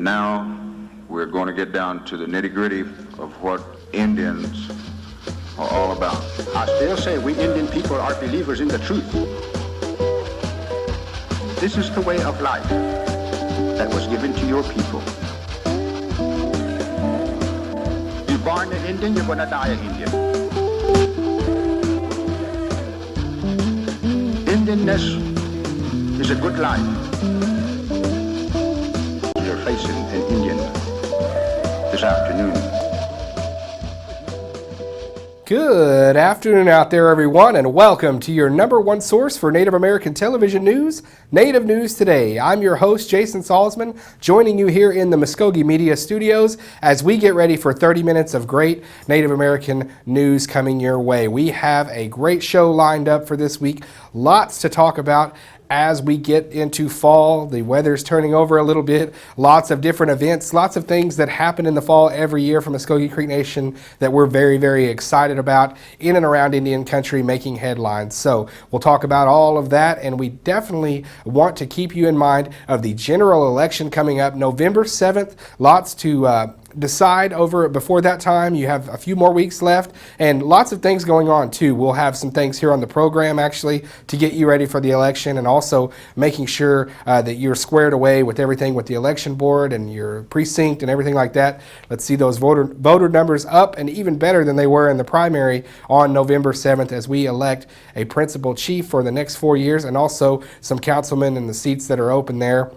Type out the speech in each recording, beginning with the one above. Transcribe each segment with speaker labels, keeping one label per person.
Speaker 1: Now we're going to get down to the nitty-gritty of what Indians are all about.
Speaker 2: I still say we Indian people are believers in the truth. This is the way of life that was given to your people. You're born an Indian, you're going to die an Indian. Indianness is a good life. You're facing an Indian this afternoon.
Speaker 3: Good afternoon out there, everyone, and welcome to your number one source for Native American television news, Native News Today. I'm your host, Jason Salzman, joining you here in the Muskogee Media Studios as we get ready for 30 minutes of great Native American news coming your way. We have a great show lined up for this week, lots to talk about. As we get into fall, the weather's turning over a little bit, lots of different events, lots of things that happen in the fall every year from Muskogee Creek Nation that we're very, very excited about in and around Indian country making headlines. So we'll talk about all of that, and we definitely want to keep you in mind of the general election coming up November 7th. Lots to decide over before that time. You have a few more weeks left and lots of things going on too. We'll have some things here on the program actually to get you ready for the election, and also making sure that you're squared away with everything with the election board and your precinct and everything like that. Let's see those voter numbers up and even better than they were in the primary on November 7th as we elect a principal chief for the next 4 years, and also some councilmen in the seats that are open there,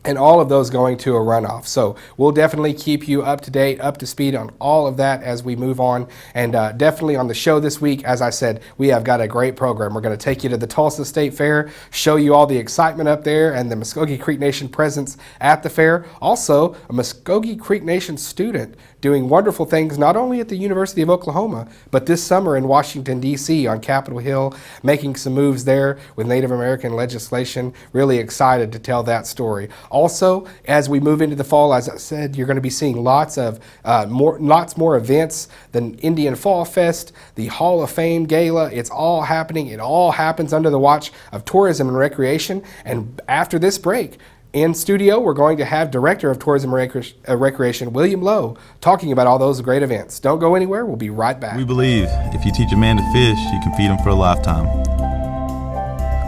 Speaker 3: and all of those going to a runoff. So we'll definitely keep you up to date, up to speed on all of that as we move on. And definitely on the show this week, as I said, we have got a great program. We're going to take you to the Tulsa State Fair, show you all the excitement up there and the Muskogee Creek Nation presence at the fair. Also, a Muskogee Creek Nation student doing wonderful things not only at the University of Oklahoma, but this summer in Washington, D.C. on Capitol Hill, making some moves there with Native American legislation. Really excited to tell that story. Also, as we move into the fall, as I said, you're going to be seeing lots more events. The Indian Fall Fest, the Hall of Fame Gala, it's all happening. It all happens under the watch of Tourism and Recreation. And after this break, in studio, we're going to have Director of Tourism and Recreation, William Lowe, talking about all those great events. Don't go anywhere. We'll be right back.
Speaker 4: We believe if you teach a man to fish, you can feed him for a lifetime.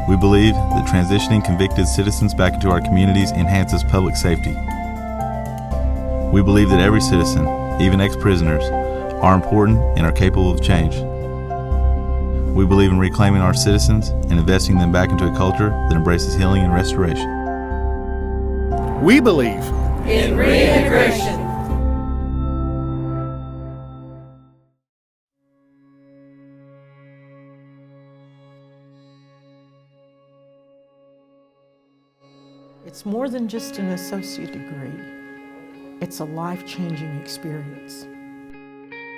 Speaker 4: We believe that transitioning convicted citizens back into our communities enhances public safety. We believe that every citizen, even ex-prisoners, are important and are capable of change. We believe in reclaiming our citizens and investing them back into a culture that embraces healing and restoration.
Speaker 5: We believe
Speaker 6: in reintegration.
Speaker 7: It's more than just an associate degree. It's a life-changing experience.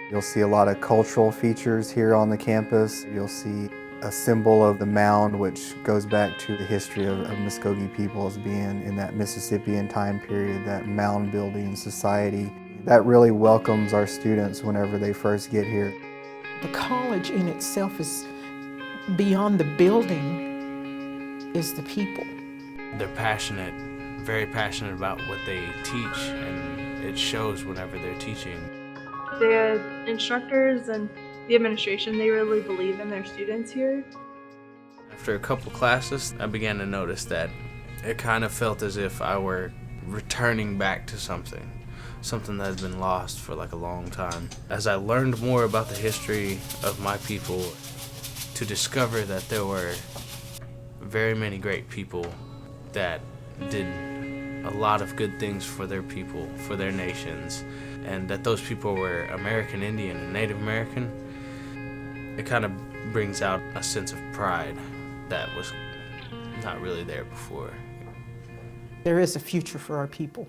Speaker 8: You'll see a lot of cultural features here on the campus. You'll see a symbol of the mound, which goes back to the history of Muskogee people as being in that Mississippian time period, that mound building society. That really welcomes our students whenever they first get here.
Speaker 7: The college in itself is beyond the building, is the people.
Speaker 9: They're passionate, very passionate about what they teach, and it shows whenever they're teaching.
Speaker 10: The instructors and the administration, they really believe in their students here.
Speaker 9: After a couple classes, I began to notice that it kind of felt as if I were returning back to something that has been lost for like a long time. As I learned more about the history of my people, to discover that there were very many great people that did a lot of good things for their people, for their nations, and that those people were American Indian and Native American, it kind of brings out a sense of pride that was not really there before.
Speaker 7: There is a future for our people.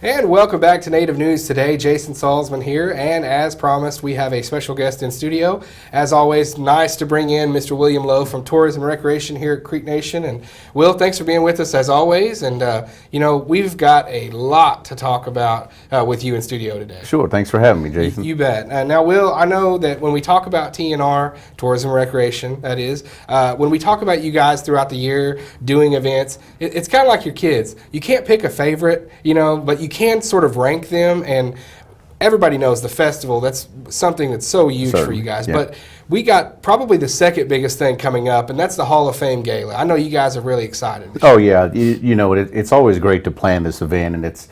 Speaker 3: And welcome back to Native News Today. Jason Salzman here, and as promised, we have a special guest in studio. As always, nice to bring in Mr. William Lowe from Tourism and Recreation here at Creek Nation. And Will, thanks for being with us as always. And we've got a lot to talk about with you in studio today.
Speaker 11: Sure, thanks for having me, Jason.
Speaker 3: You bet. Now, Will, I know that when we talk about TNR, Tourism and Recreation, that is, when we talk about you guys throughout the year doing events, it's kind of like your kids. You can't pick a favorite, but you can sort of rank them, and everybody knows the festival, that's something that's so huge for you guys. Yeah. But we got probably the second biggest thing coming up, and that's the Hall of Fame Gala. I know you guys are really excited.
Speaker 11: Oh yeah, it's always great to plan this event, and it's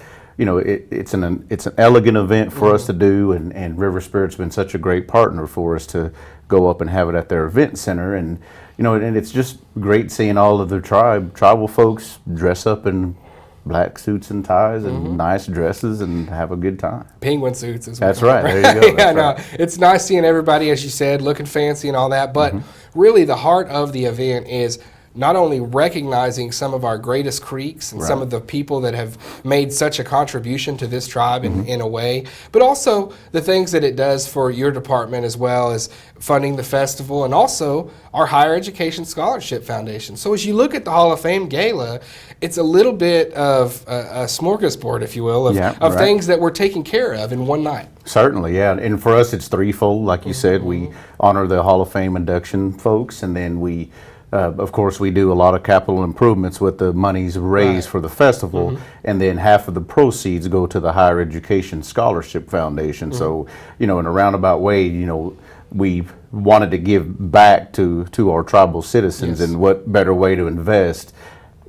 Speaker 11: an elegant event for us to do, and River Spirit's been such a great partner for us to go up and have it at their event center, and and it's just great seeing all of the tribal folks dress up in black suits and ties and nice dresses and have a good time.
Speaker 3: Penguin suits as well.
Speaker 11: That's right. There you go.
Speaker 3: Yeah, right. It's nice seeing everybody, as you said, looking fancy and all that. But really, the heart of the event is not only recognizing some of our greatest creeks and some of the people that have made such a contribution to this tribe in a way, but also the things that it does for your department, as well as funding the festival and also our Higher Education Scholarship Foundation. So as you look at the Hall of Fame Gala, it's a little bit of a smorgasbord, if you will, of things that we're taking care of in one night.
Speaker 11: Certainly, yeah. And for us, it's threefold. Like you said, we honor the Hall of Fame induction folks, and then we of course, we do a lot of capital improvements with the monies raised for the festival, and then half of the proceeds go to the Higher Education Scholarship Foundation. So, in a roundabout way, we wanted to give back to our tribal citizens, and what better way to invest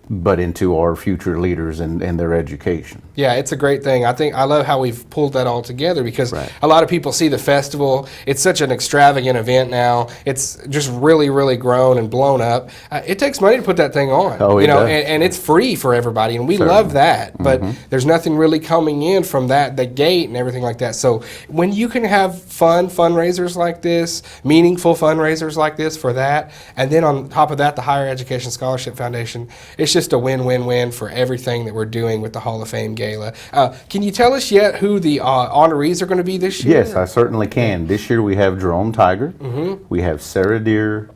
Speaker 11: but into our future leaders and their education.
Speaker 3: Yeah, it's a great thing. I love how we've pulled that all together, because a lot of people see the festival. It's such an extravagant event now. It's just really, really grown and blown up. It takes money to put that thing on.
Speaker 11: Oh, it does.
Speaker 3: And it's free for everybody, and we love that. But there's nothing really coming in from the gate and everything like that. So when you can have fun fundraisers like this, meaningful fundraisers like this for that, and then on top of that, the Higher Education Scholarship Foundation, it's just a win-win-win for everything that we're doing with the Hall of Fame Gala. Can you tell us yet who the honorees are going to be this year?
Speaker 11: Yes, I certainly can. This year we have Jerome Tiger, we have Sarah Deer,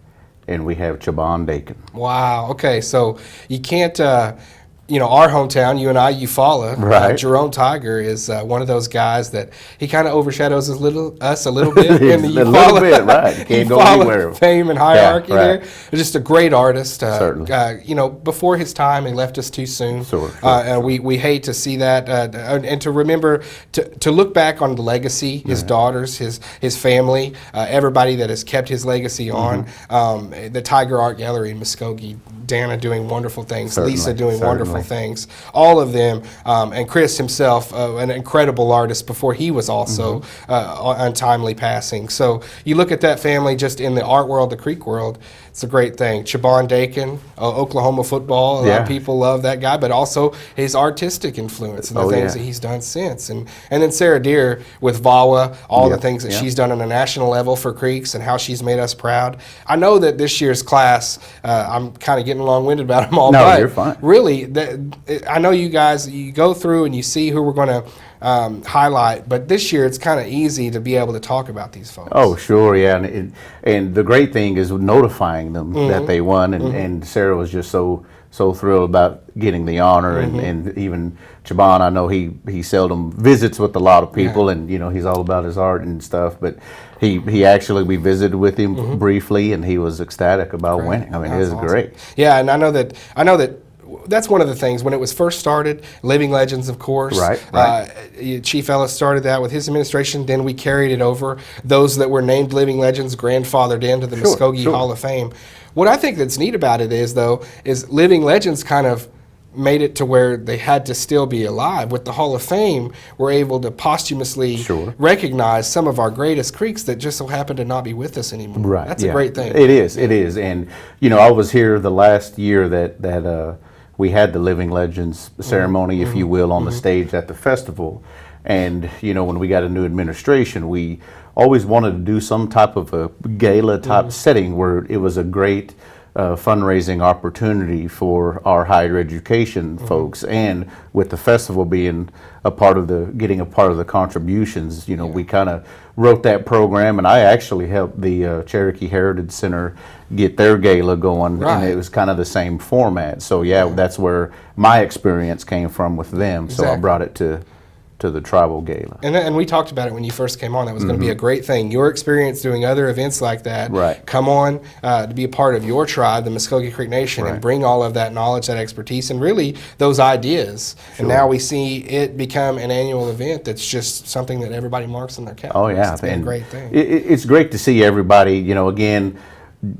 Speaker 11: and we have Chabon Dakin.
Speaker 3: Wow. Okay, so you can't... our hometown, you and I, Eufaula, Jerome Tiger is one of those guys that he kind of overshadows us a little bit in the Eufaula,
Speaker 11: Can't go anywhere.
Speaker 3: Fame and hierarchy there. Just a great artist.
Speaker 11: Certainly.
Speaker 3: Before his time, he left us too soon. And we hate to see that, and to remember to look back on the legacy, his daughters, his family, everybody that has kept his legacy on. The Tiger Art Gallery in Muskogee, Dana doing wonderful things, Lisa doing wonderful things, all of them, and Chris himself, an incredible artist before he was also untimely passing. So you look at that family just in the art world, the Creek world, it's a great thing. Chabon Dakin, Oklahoma football, a lot of people love that guy, but also his artistic influence and the things that he's done since. And then Sarah Deer with VAWA, all the things that she's done on a national level for Creeks and how she's made us proud. I know that this year's class, I'm kind of getting long-winded about them all,
Speaker 11: but you're fine.
Speaker 3: Really, I know you guys, you go through and you see who we're going to highlight, but this year it's kind of easy to be able to talk about these folks.
Speaker 11: Oh, sure, yeah, and the great thing is notifying them that they won, and Sarah was just so thrilled about getting the honor, and even Chabon, I know he seldom visits with a lot of people, and he's all about his art and stuff, but we visited with him briefly, and he was ecstatic about winning. I mean, it was great.
Speaker 3: Yeah, and I know that that's one of the things when it was first started. Living Legends, of course. Chief Ellis started that with his administration. Then we carried it over. Those that were named Living Legends grandfathered into the Muskogee Hall of Fame. What I think that's neat about it is Living Legends kind of made it to where they had to still be alive. With the Hall of Fame, we're able to posthumously recognize some of our greatest creeks that just so happen to not be with us anymore. That's a great thing.
Speaker 11: It is. And I was here the last year that we had the Living Legends ceremony, if you will, on the stage at the festival. And, when we got a new administration, we always wanted to do some type of a gala type setting where it was a great fundraising opportunity for our higher education folks, and with the festival being getting a part of the contributions, we kind of wrote that program, and I actually helped the Cherokee Heritage Center get their gala going, and it was kind of the same format. So that's where my experience came from with them.
Speaker 3: Exactly.
Speaker 11: So I brought it to the tribal gala.
Speaker 3: And we talked about it when you first came on. That was going to be a great thing. Your experience doing other events like that, come on to be a part of your tribe, the Muskogee Creek Nation, and bring all of that knowledge, that expertise, and really those ideas. And now we see it become an annual event that's just something that everybody marks on their calendar.
Speaker 11: Oh yeah,
Speaker 3: it's been a great thing.
Speaker 11: It's great to see everybody, again,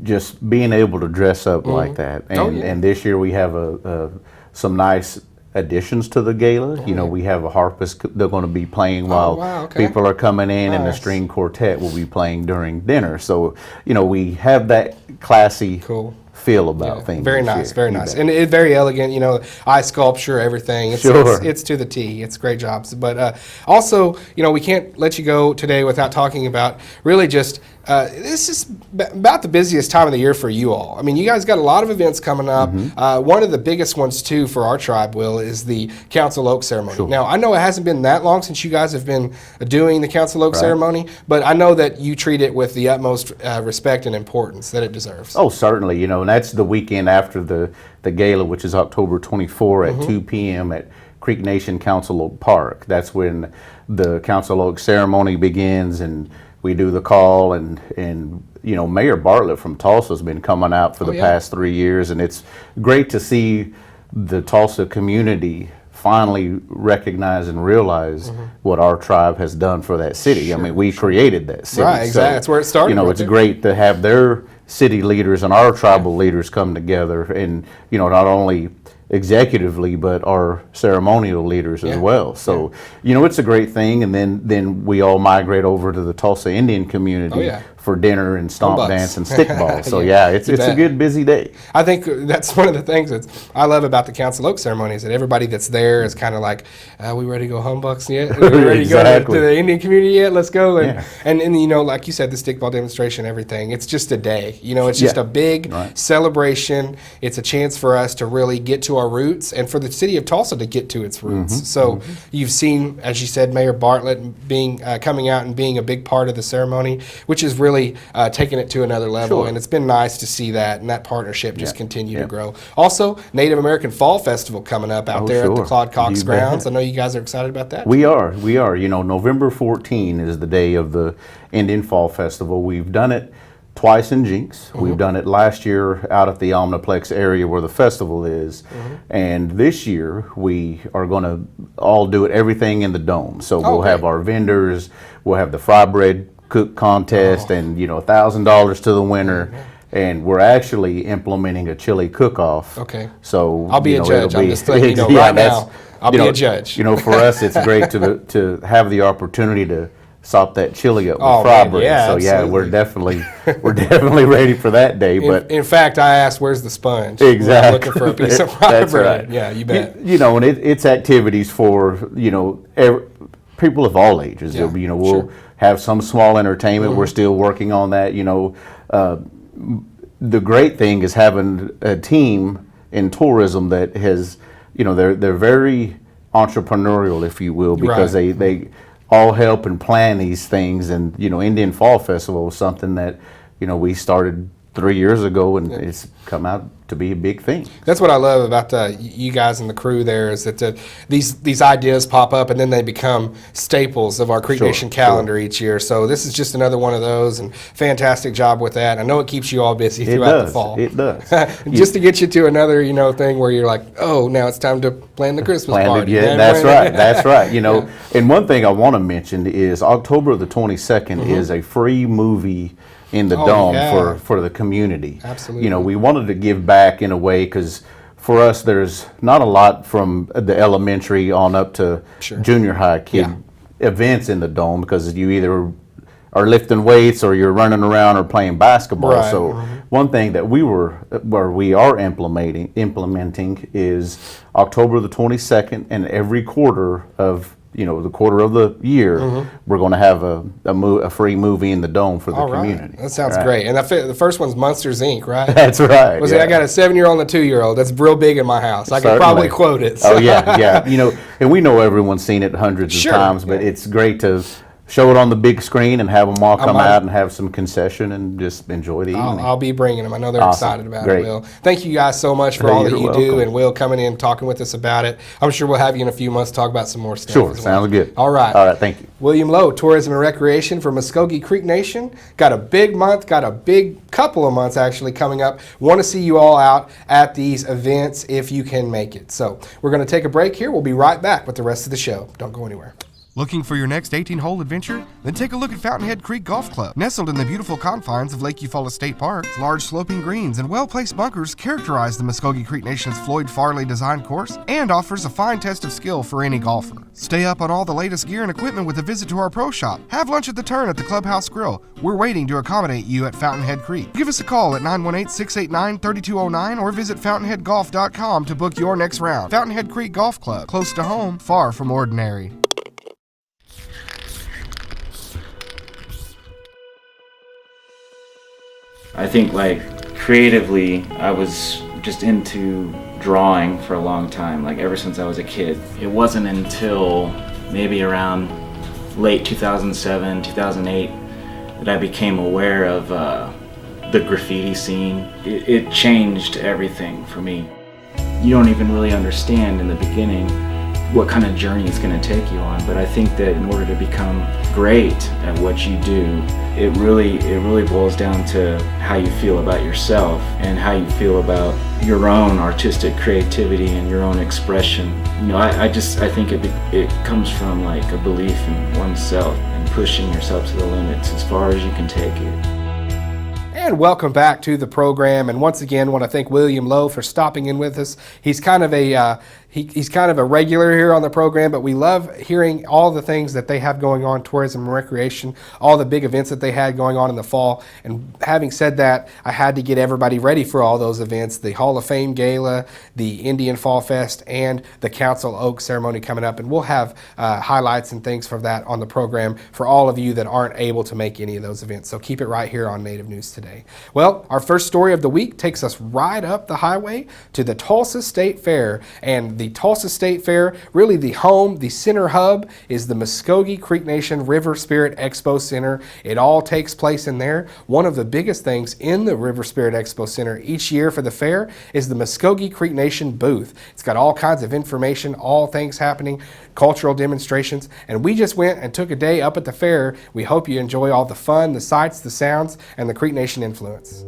Speaker 11: just being able to dress up like that. And, and this year we have some nice additions to the gala. We have a harpist they're going to be playing while people are coming in, and the string quartet will be playing during dinner. So, we have that classy feel about things.
Speaker 3: Very nice, very nice. And it's very elegant, eye sculpture, everything. It's, it's to the T. It's great jobs. But also, we can't let you go today without talking about really just this is about the busiest time of the year for you all. I mean, you guys got a lot of events coming up. One of the biggest ones, too, for our tribe, Will, is the Council Oak ceremony. Now, I know it hasn't been that long since you guys have been doing the Council Oak ceremony, but I know that you treat it with the utmost respect and importance that it deserves.
Speaker 11: Oh, certainly. And that's the weekend after the gala, which is October 24 at 2 p.m. at Creek Nation Council Oak Park. That's when the Council Oak ceremony begins, and we do the call, and Mayor Bartlett from Tulsa has been coming out for the past 3 years, and it's great to see the Tulsa community finally recognize and realize what our tribe has done for that city. I mean, we created that city.
Speaker 3: Right, exactly. So, that's where it started.
Speaker 11: It's great to have their city leaders and our tribal leaders come together, and not only executively, but our ceremonial leaders as well. So, it's a great thing. And then we all migrate over to the Tulsa Indian community for dinner and stomp dance and stickball. So it's a good busy day.
Speaker 3: I think that's one of the things that I love about the Council Oak ceremony is that everybody that's there is kind of like, we ready to go home bucks yet? Are we ready to go to the Indian community yet? Let's go. And like you said, the stickball demonstration, everything. It's just a day. It's just a big celebration. It's a chance for us to really get to our roots and for the city of Tulsa to get to its roots. So you've seen, as you said, Mayor Bartlett being coming out and being a big part of the ceremony, which is really taking it to another level. And it's been nice to see that and that partnership just continue to grow. Also, Native American Fall Festival coming up out there at the Claude Cox grounds. I know you guys are excited about that.
Speaker 11: We are. November 14 is the day of the Indian Fall Festival. We've done it twice in Jinx. We've done it last year out at the Omniplex area where the festival is. And this year we are going to all do it, everything in the dome. So we'll have our vendors, we'll have the fry bread cook contest, and $1,000 to the winner. And we're actually implementing a chili cook-off. So
Speaker 3: I'll be a judge. I'm just letting you know right now. I'll be a judge.
Speaker 11: For us, it's great to have the opportunity to sop that chili up with fry bread. So we're definitely ready for that day. But
Speaker 3: in fact, I asked, "Where's the sponge?"
Speaker 11: Exactly.
Speaker 3: We're looking for a piece of fry bread.
Speaker 11: Right.
Speaker 3: Yeah, you bet.
Speaker 11: And it's activities for people of all ages. We'll have some small entertainment. We're still working on that. The great thing is having a team in tourism that has, they're very entrepreneurial, if you will, because they all help and plan these things. And Indian Fall Festival was something that we started 3 years ago, and it's come out to be a big thing.
Speaker 3: That's what I love about you guys and the crew there is that these ideas pop up and then they become staples of our Creek Nation calendar each year. So this is just another one of those, and fantastic job with that. I know it keeps you all busy throughout the fall.
Speaker 11: It does.
Speaker 3: Just to get you to another thing where you're like, oh, now it's time to plan the Christmas party.
Speaker 11: Yeah, that's right. That's right. And one thing I want to mention is October the 22nd is a free movie in the dome for the community.
Speaker 3: Absolutely.
Speaker 11: We wanted to give back in a way, because for us there's not a lot from the elementary on up to junior high kid events in the dome, because you either are lifting weights or you're running around or playing basketball. So one thing that we are implementing is October the 22nd, and every quarter of the quarter of the year, we're going to have a free movie in the Dome for the
Speaker 3: All right.
Speaker 11: community.
Speaker 3: That sounds great. And the first one's Monsters, Inc., right?
Speaker 11: That's right.
Speaker 3: I got a 7-year-old and a 2-year-old. That's real big in my house. I could probably quote it.
Speaker 11: So. Oh, yeah. And we know everyone's seen it hundreds of times, but it's great to show it on the big screen and have them all come out and have some concession and just enjoy the evening.
Speaker 3: I'll be bringing them. I know they're excited about it, Will. Thank you guys so much for all that you do, and Will coming in talking with us about it. I'm sure we'll have you in a few months to talk about some more stuff.
Speaker 11: Sure, sounds good.
Speaker 3: All right,
Speaker 11: thank you.
Speaker 3: William Lowe, Tourism and Recreation for Muskogee Creek Nation. Got a big month, got a big couple of months actually coming up. Want to see you all out at these events if you can make it. So we're going to take a break here. We'll be right back with the rest of the show. Don't go anywhere.
Speaker 12: Looking for your next 18-hole adventure? Then take a look at Fountainhead Creek Golf Club. Nestled in the beautiful confines of Lake Eufaula State Park, large sloping greens and well-placed bunkers characterize the Muskogee Creek Nation's Floyd Farley designed course and offers a fine test of skill for any golfer. Stay up on all the latest gear and equipment with a visit to our pro shop. Have lunch at the turn at the Clubhouse Grill. We're waiting to accommodate you at Fountainhead Creek. Give us a call at 918-689-3209 or visit fountainheadgolf.com to book your next round. Fountainhead Creek Golf Club, close to home, far from ordinary.
Speaker 13: I think creatively I was just into drawing for a long time, ever since I was a kid. It wasn't until maybe around late 2007, 2008 that I became aware of the graffiti scene. It changed everything for me. You don't even really understand in the beginning what kind of journey it's going to take you on, but I think that in order to become great at what you do, it really boils down to how you feel about yourself and how you feel about your own artistic creativity and your own expression. I think it comes from a belief in oneself and pushing yourself to the limits as far as you can take it.
Speaker 3: And welcome back to the program. And once again, want to thank William Lowe for stopping in with us. He's kind of a he's kind of a regular here on the program, but we love hearing all the things that they have going on, tourism and recreation, all the big events that they had going on in the fall. And having said that, I had to get everybody ready for all those events, the Hall of Fame Gala, the Indian Fall Fest, and the Council Oak ceremony coming up. And we'll have highlights and things for that on the program for all of you that aren't able to make any of those events. So keep it right here on Native News Today. Well, our first story of the week takes us right up the highway to the Tulsa State Fair. And the Tulsa State Fair, really the center hub, is the Muskogee Creek Nation River Spirit Expo Center. It all takes place in there. One of the biggest things in the River Spirit Expo Center each year for the fair is the Muskogee Creek Nation booth. It's got all kinds of information, all things happening, cultural demonstrations, and we just went and took a day up at the fair. We hope you enjoy all the fun, the sights, the sounds, and the Creek Nation influence.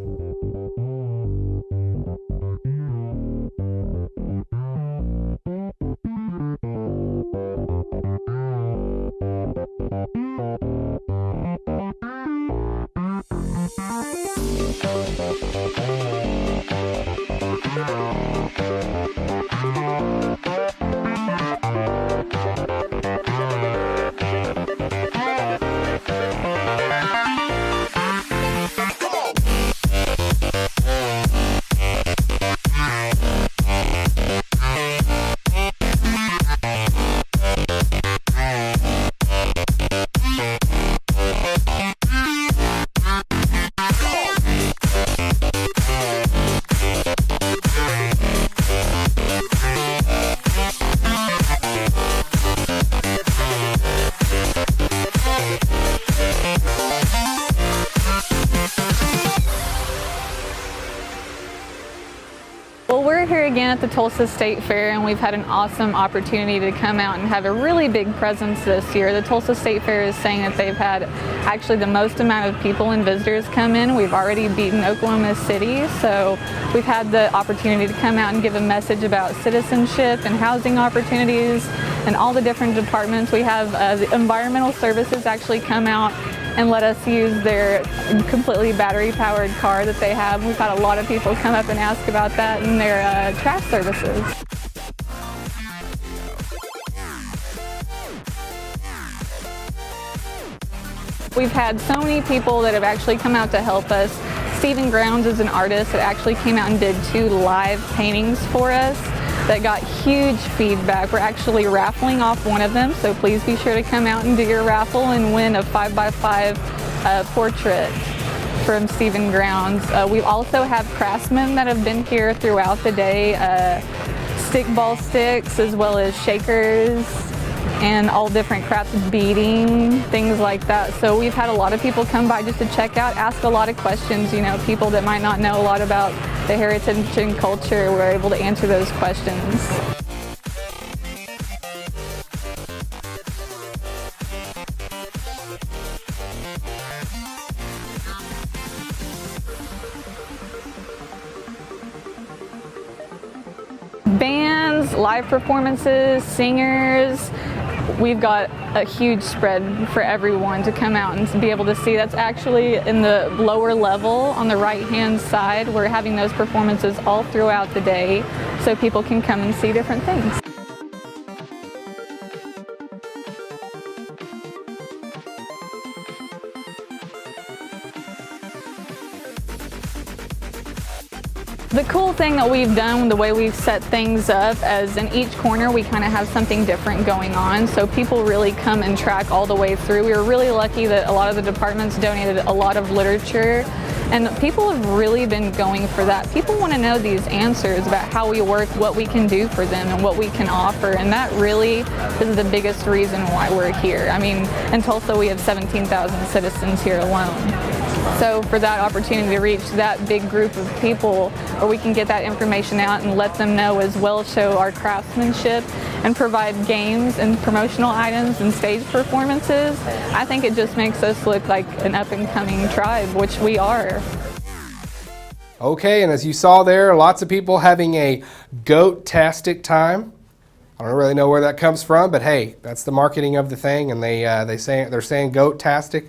Speaker 14: We're here again at the Tulsa State Fair, and we've had an awesome opportunity to come out and have a really big presence this year. The Tulsa State Fair is saying that they've had actually the most amount of people and visitors come in. We've already beaten Oklahoma City, so we've had the opportunity to come out and give a message about citizenship and housing opportunities and all the different departments. We have the environmental services actually come out and let us use their completely battery-powered car that they have. We've had a lot of people come up and ask about that and their trash services. We've had so many people that have actually come out to help us. Stephen Grounds is an artist that actually came out and did 2 live paintings for us. that got huge feedback. We're actually raffling off one of them, so please be sure to come out and do your raffle and win a 5x5 portrait from Stephen Grounds. We also have craftsmen that have been here throughout the day, stickball sticks as well as shakers and all different crafts, beading, things like that. So we've had a lot of people come by just to check out, ask a lot of questions, you know, people that might not know a lot about the heritage and culture. We're able to answer those questions. Bands, live performances, singers. We've got a huge spread for everyone to come out and to be able to see. That's actually in the lower level on the right-hand side. We're having those performances all throughout the day so people can come and see different things. The cool thing that we've done, the way we've set things up, as in each corner we kind of have something different going on, so people really come and track all the way through. We were really lucky that a lot of the departments donated a lot of literature, and people have really been going for that. People want to know these answers about how we work, what we can do for them, and what we can offer, and that really is the biggest reason why we're here. I mean, in Tulsa we have 17,000 citizens here alone. So for that opportunity to reach that big group of people where we can get that information out and let them know, as well as show our craftsmanship and provide games and promotional items and stage performances, I think it just makes us look like an up-and-coming tribe, which we are.
Speaker 3: Okay, and as you saw there, lots of people having a goat-tastic time. I don't really know where that comes from, but hey, that's the marketing of the thing, and they're saying goat-tastic.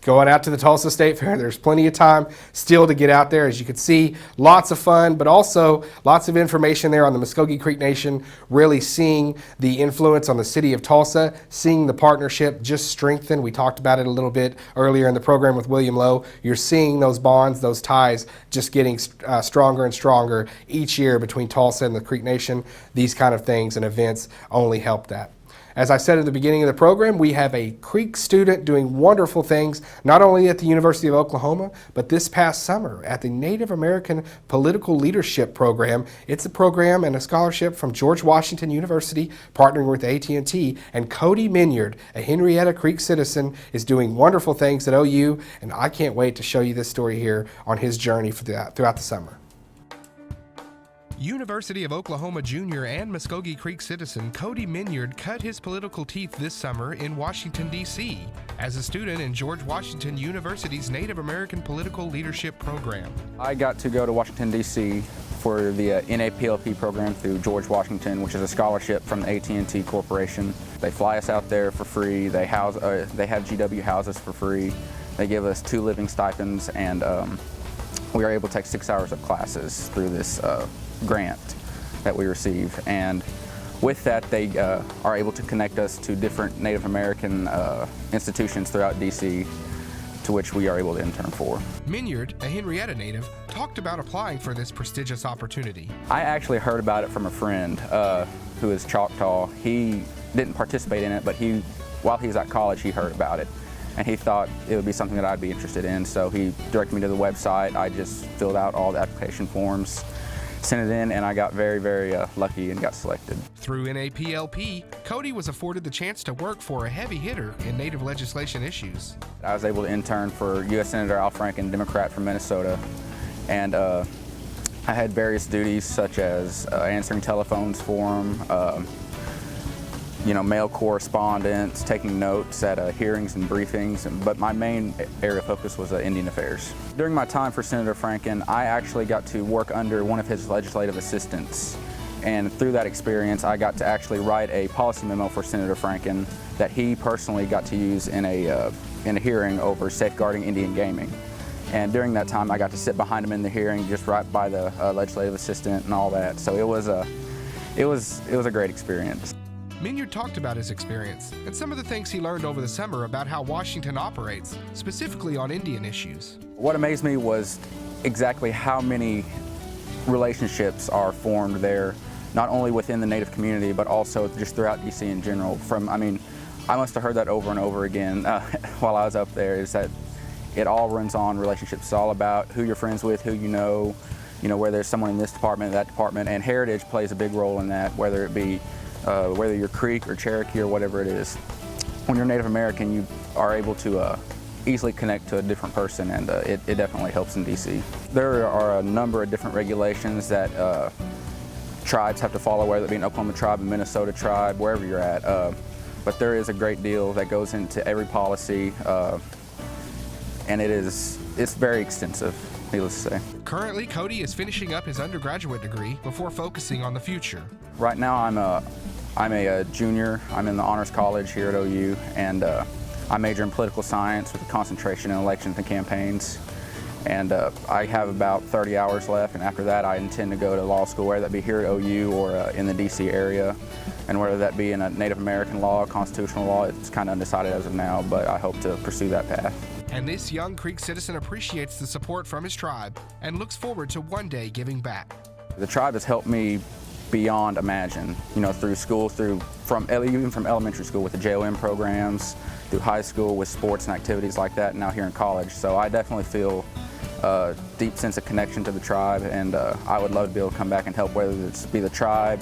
Speaker 3: Going out to the Tulsa State Fair, there's plenty of time still to get out there. As you can see, lots of fun, but also lots of information there on the Muskogee Creek Nation, really seeing the influence on the city of Tulsa, seeing the partnership just strengthen. We talked about it a little bit earlier in the program with William Lowe. You're seeing those bonds, those ties just getting stronger and stronger each year between Tulsa and the Creek Nation. These kind of things and events only help that. As I said at the beginning of the program, we have a Creek student doing wonderful things, not only at the University of Oklahoma, but this past summer at the Native American Political Leadership Program. It's a program and a scholarship from George Washington University, partnering with AT&T, and Cody Minyard, a Henrietta Creek citizen, is doing wonderful things at OU, and I can't wait to show you this story here on his journey throughout the summer.
Speaker 12: University of Oklahoma junior and Muskogee Creek citizen Cody Minyard cut his political teeth this summer in Washington, D.C. as a student in George Washington University's Native American Political Leadership Program.
Speaker 15: I got to go to Washington, D.C. for the NAPLP program through George Washington, which is a scholarship from the AT&T Corporation. They fly us out there for free. They have GW house us for free. They give us 2 living stipends, and we are able to take 6 hours of classes through this grant that we receive, and with that they are able to connect us to different Native American institutions throughout DC, to which we are able to intern for.
Speaker 12: Minyard, a Henrietta native, talked about applying for this prestigious opportunity.
Speaker 15: I actually heard about it from a friend who is Choctaw. He didn't participate in it, but while he was at college he heard about it, and he thought it would be something that I'd be interested in, so he directed me to the website. I just filled out all the application forms, sent it in, and I got very, very lucky and got selected.
Speaker 12: Through NAPLP, Cody was afforded the chance to work for a heavy hitter in Native legislation issues.
Speaker 15: I was able to intern for U.S. Senator Al Franken, Democrat from Minnesota, and I had various duties such as answering telephones for him, mail correspondence, taking notes at hearings and briefings, but my main area of focus was Indian affairs. During my time for Senator Franken, I actually got to work under one of his legislative assistants, and through that experience I got to actually write a policy memo for Senator Franken that he personally got to use in a hearing over safeguarding Indian gaming. And during that time I got to sit behind him in the hearing, just right by the legislative assistant and all that, so it was a great experience.
Speaker 12: Minyard talked about his experience and some of the things he learned over the summer about how Washington operates, specifically on Indian issues.
Speaker 15: What amazed me was exactly how many relationships are formed there not only within the Native community, but also just throughout DC in general. I must have heard that over and over again while I was up there, is that it all runs on relationships. It's all about who you're friends with, who you know, where there's someone in this department, that department, and heritage plays a big role in that, whether it be whether you're Creek or Cherokee or whatever it is. When you're Native American, you are able to easily connect to a different person, and it definitely helps in DC. There are a number of different regulations that tribes have to follow, whether it be an Oklahoma tribe, a Minnesota tribe, wherever you're at. But there is a great deal that goes into every policy, and it's very extensive, needless to say.
Speaker 12: Currently, Cody is finishing up his undergraduate degree before focusing on the future.
Speaker 15: Right now, I'm a junior. I'm in the Honors College here at OU, and I major in political science with a concentration in elections and campaigns. And I have about 30 hours left, and after that I intend to go to law school, whether that be here at OU or in the DC area, and whether that be in a Native American law, constitutional law. It's kind of undecided as of now, but I hope to pursue that path.
Speaker 12: And this young Creek citizen appreciates the support from his tribe and looks forward to one day giving back.
Speaker 15: The tribe has helped me beyond imagine, through school, even from elementary school with the JOM programs, through high school with sports and activities like that, and now here in college. So I definitely feel a deep sense of connection to the tribe, and I would love to be able to come back and help, whether it's be the tribe,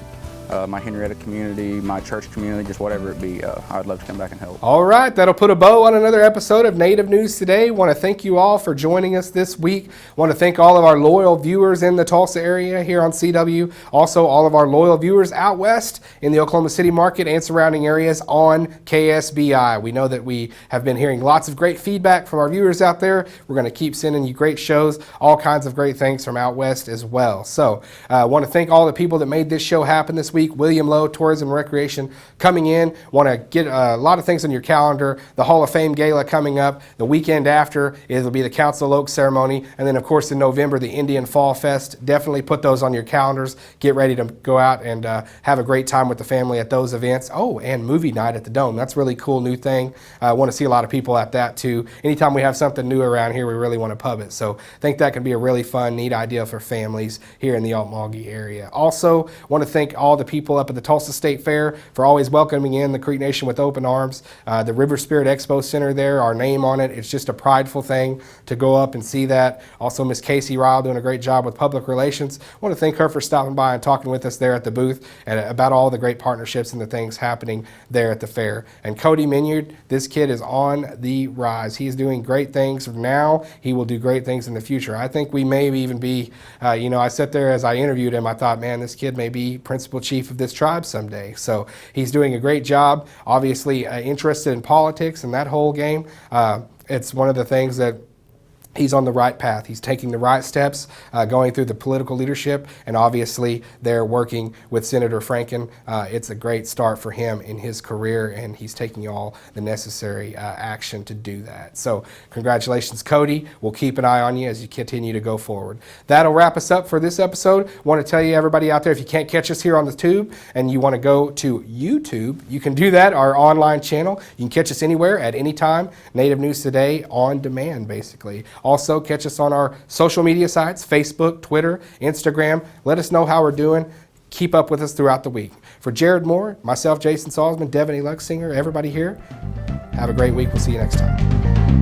Speaker 15: my Henrietta community, my church community, just whatever it be. I would love to come back and help.
Speaker 3: All right, that'll put a bow on another episode of Native News Today. Want to thank you all for joining us this week. Want to thank all of our loyal viewers in the Tulsa area here on CW. Also, all of our loyal viewers out west in the Oklahoma City market and surrounding areas on KSBI. We know that we have been hearing lots of great feedback from our viewers out there. We're going to keep sending you great shows, all kinds of great things from out west as well. So I want to thank all the people that made this show happen this week. William Lowe, Tourism and Recreation, coming in. Want to get a lot of things on your calendar. The Hall of Fame Gala coming up. The weekend after, it'll be the Council Oak ceremony. And then, of course, in November, the Indian Fall Fest. Definitely put those on your calendars. Get ready to go out and have a great time with the family at those events. Oh, and movie night at the Dome. That's a really cool new thing. I want to see a lot of people at that, too. Anytime we have something new around here, we really want to pub it. So I think that can be a really fun, neat idea for families here in the Altmauge area. Also, want to thank all the people up at the Tulsa State Fair for always welcoming in the Creek Nation with open arms. The River Spirit Expo Center there, our name on it. It's just a prideful thing to go up and see that. Also, Miss Casey Ryle doing a great job with public relations. I want to thank her for stopping by and talking with us there at the booth and about all the great partnerships and the things happening there at the fair. And Cody Minyard, this kid is on the rise. He's doing great things now. He will do great things in the future. I think we may even be, I sat there as I interviewed him, I thought, man, this kid may be principal chief of this tribe someday. So he's doing a great job, obviously interested in politics and that whole game. It's one of the things that he's on the right path. He's taking the right steps, going through the political leadership, and obviously they're working with Senator Franken. It's a great start for him in his career, and he's taking all the necessary action to do that. So congratulations, Cody. We'll keep an eye on you as you continue to go forward. That'll wrap us up for this episode. Want to tell you, everybody out there, if you can't catch us here on the tube and you want to go to YouTube, you can do that, our online channel. You can catch us anywhere at any time. Native News Today on demand, basically. Also, catch us on our social media sites, Facebook, Twitter, Instagram. Let us know how we're doing. Keep up with us throughout the week. For Jared Moore, myself, Jason Salzman, Devin E. Luxinger, everybody here, have a great week. We'll see you next time.